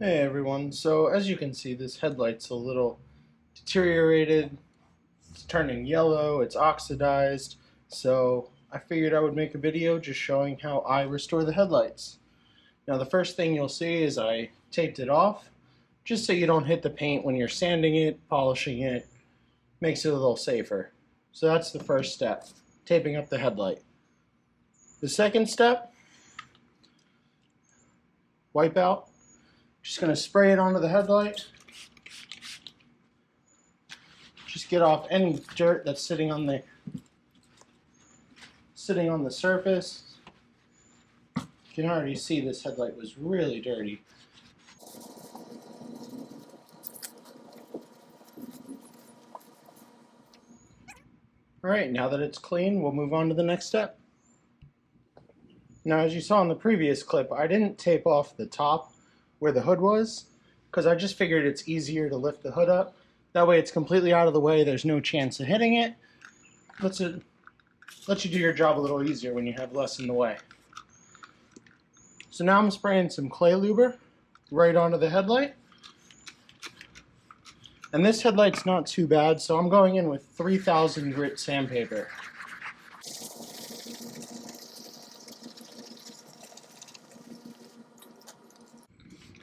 Hey everyone, so as you can see, this headlight's a little deteriorated. It's turning yellow, it's oxidized, so I figured I would make a video just showing how I restore the headlights. Now the first thing you'll see is I taped it off, just so you don't hit the paint when you're sanding it, polishing it, makes it a little safer. So that's the first step, taping up the headlight. The second step, wipe out. Just going to spray it onto the headlight. Just get off any dirt that's sitting on the surface. You can already see this headlight was really dirty. Alright, now that it's clean, we'll move on to the next step. Now, as you saw in the previous clip, I didn't tape off the top where the hood was, because I just figured it's easier to lift the hood up. That way it's completely out of the way, there's no chance of hitting it. Lets you do your job a little easier when you have less in the way. So now I'm spraying some clay luber right onto the headlight. And this headlight's not too bad, so I'm going in with 3000 grit sandpaper.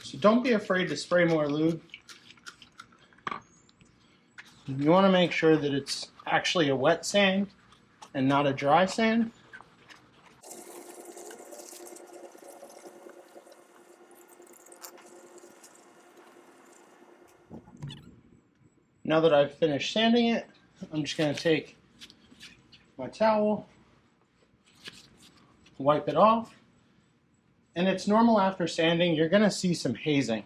So don't be afraid to spray more lube. You want to make sure that it's actually a wet sand and not a dry sand. Now that I've finished sanding it, I'm just going to take my towel, wipe it off. And it's normal after sanding, you're going to see some hazing.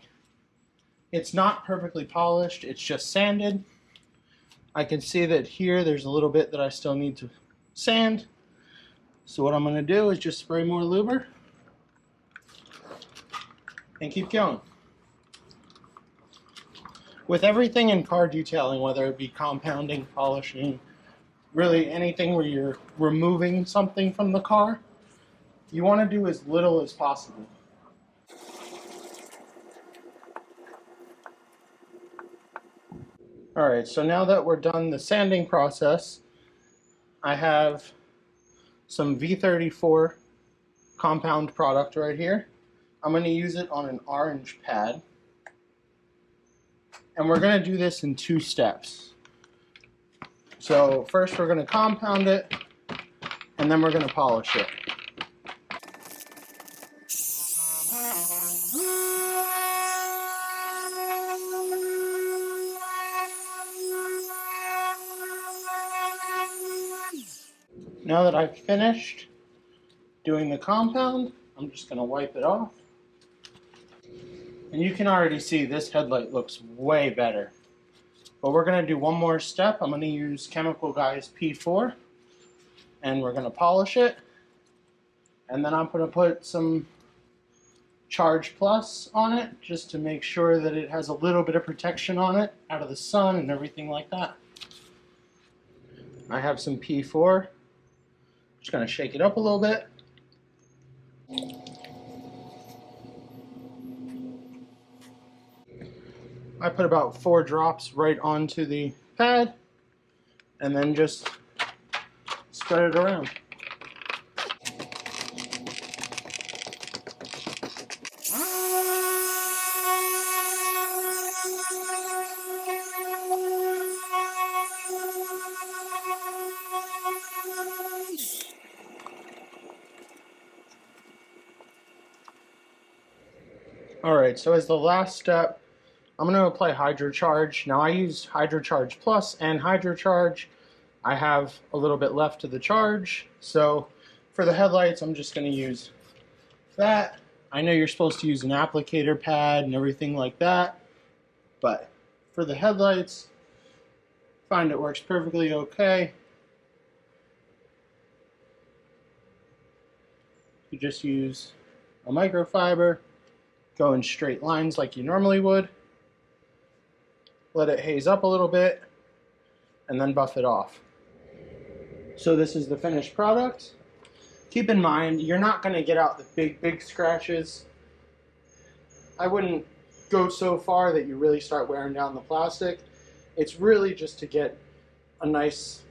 It's not perfectly polished, it's just sanded. I can see that here there's a little bit that I still need to sand. So what I'm going to do is just spray more luber and keep going. With everything in car detailing, whether it be compounding, polishing, really anything where you're removing something from the car, you want to do as little as possible. Alright, so now that we're done the sanding process, I have some V34 compound product right here. I'm going to use it on an orange pad. And we're going to do this in 2 steps. So first we're going to compound it, and then we're going to polish it. Now that I've finished doing the compound, I'm just going to wipe it off. And you can already see this headlight looks way better. But we're going to do one more step. I'm going to use Chemical Guys P4. And we're going to polish it. And then I'm going to put some Charge Plus on it, just to make sure that it has a little bit of protection on it, out of the sun and everything like that. I have some P4. Just going to shake it up a little bit. I put about 4 drops right onto the pad and then just spread it around. Alright, so as the last step, I'm going to apply HydroCharge. Now I use HydroCharge Plus and HydroCharge. I have a little bit left to the charge, so for the headlights I'm just going to use that. I know you're supposed to use an applicator pad and everything like that, but for the headlights, I find it works perfectly okay. You just use a microfiber, go in straight lines like you normally would. Let it haze up a little bit, and then buff it off. So this is the finished product. Keep in mind, you're not going to get out the big scratches. I wouldn't go so far that you really start wearing down the plastic. It's really just to get a nice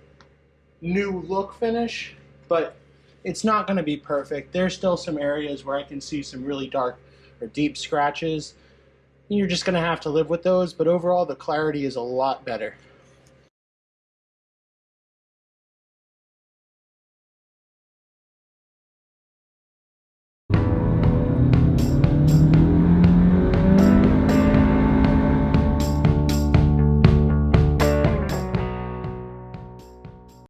new look finish, but it's not going to be perfect. There's still some areas where I can see some really dark or deep scratches. You're just going to have to live with those, but overall the clarity is a lot better.